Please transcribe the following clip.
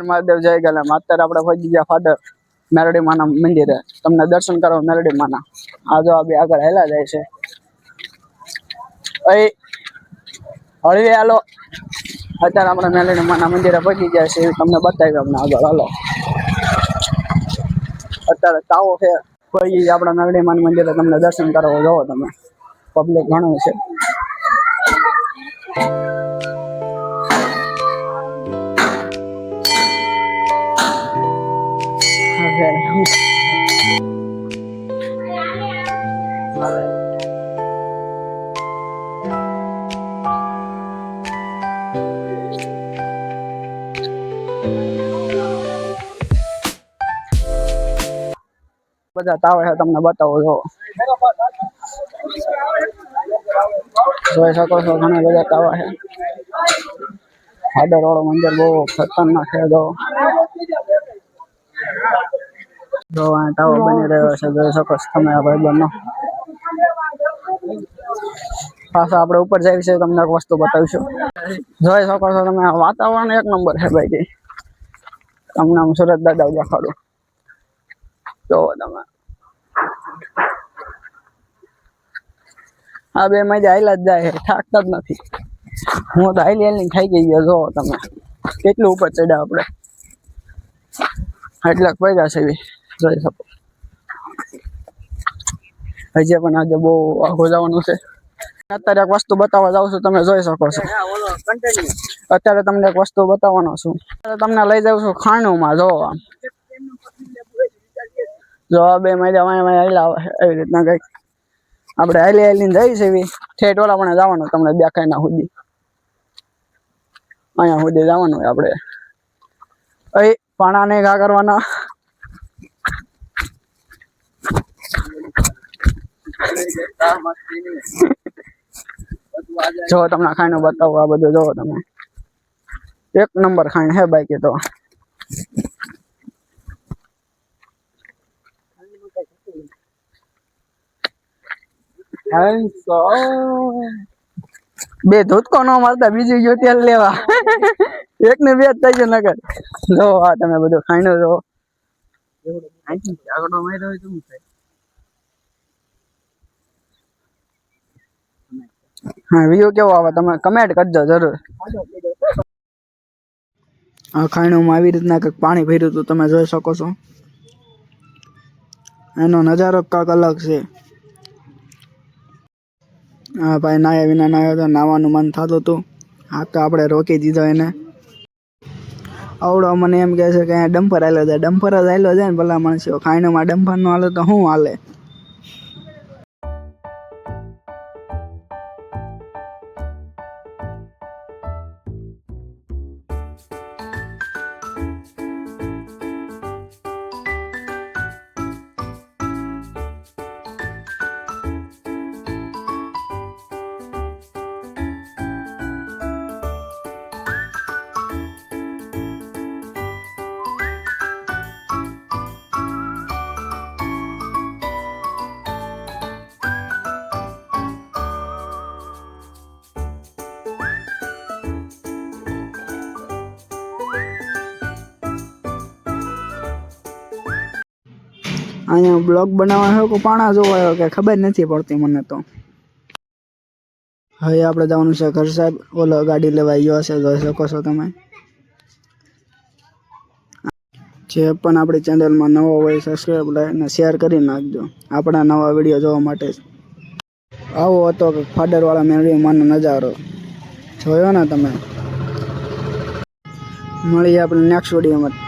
મહાદેવ જય ગેલામ અત્યારે આપણે પહોંચી ગયા ફાડર મેલડી માના મંદિરે તમને દર્શન કરવા મેલડી માના આ જો આ બે આગળ હેલા જાય છે અહીં હળવી હાલો અત્યારે આપણે મેલડી માના મંદિરે પહોંચી ગયા છે તમને બતાવી અમને આગળ હાલો અત્યારે તાવો છે પછી આપણા મેલડી માના મંદિરે તમને દર્શન કરવા જોવો તમે પબ્લિક ઘણું છે બધા તાવે છે તમને બતાવો જો જોઈ શકો છો ઘણા બધા તાવા છે ફાડર વાળો મંદિર બહુ ખતરનાક છે જો આ તાવો બની રહ્યો છે જોઈ શકો છો તમે આ ભાઈબંધનો પાછા આપણે ઉપર જઈએ છીએ તમને એક વસ્તુ બતાવીશું જોઈ શકો છો તમે વાતાવરણ એક નંબર છે ભાઈ તમને આમ સુરત દાદા દેખાડું જોવો તમે આ બે મજા હાઈલા જ જાય થાકતા જ નથી હું તો હાઈલી થઈ ગઈ જોવો તમે કેટલું ઉપર ચડ્યા આપણે એટલે પૈસા છે જોઈ શકો હજી પણ આજે બહુ આઘું જવાનું છે અત્યારે એક વસ્તુ બતાવવા જાઉં છું તમે જોઈ શકો છો અત્યારે તમને એક વસ્તુ બતાવવાનો છું તમને લઈ જાઉં છું ખાણુંમાં જો જો બે મજા હાઈલા એવી રીતના કઈક આપણે હાલી હાલીને જઈશ એવી ઠેઠ ઓલા પણ જવાનું તમને દેખાય ના સુધી અહીંયા સુધી જવાનું આપણે અહીં પાણા ને ઘા કરવાના જો તમને ખાઈને બતાવો આ બધું જોવો તમે એક નંબર ખાઈને હે બાકી તો બે ધોતકો ન મારતા બીજું ગયો તેલ લેવા એક ને બે જ થઈ ગયો નગર જો આ તમે બધું ખાઈને જો હા વિડીયો કેવો આવે તમે કમેન્ટ કરજો જરૂર આ ખાણુંમાં આવી રીતના કંઈક પાણી ભર્યું હતું તમે જોઈ શકો છો એનો નજારો કાંક અલગ છે હા ભાઈ નાયા વિના નાયો તો નાવાનું મન થતું હતું હા તો આપણે રોકી દીધો એને આવડો મને એમ કહે છે કે અહીંયા ડમ્પર હાલ્યો જાય ડમ્પર જ હાલ્યો જાય ને ભલા માણસો ખાઈનોમાં ડમ્પર નો હાલે તો શું હાલે અહીંયા બ્લોગ બનાવવા આવ્યો કે પાણા જોવા આવ્યો કે ખબર નથી પડતી મને તો હવે આપણે જવાનું છે ઘર સાહેબ ઓલો ગાડી લેવા ગયો હશે જોઈ શકો છો તમે જે પણ આપણી ચેનલમાં નવો હોય સબસ્ક્રાઈબ લાઈક અને શેર કરી નાખજો આપણા નવા વિડીયો જોવા માટે આવો હતો કે ફાડરવાળા મેલડી માનો નજારો જોયો ને તમે મળીએ આપણે નેક્સ્ટ વિડીયોમાં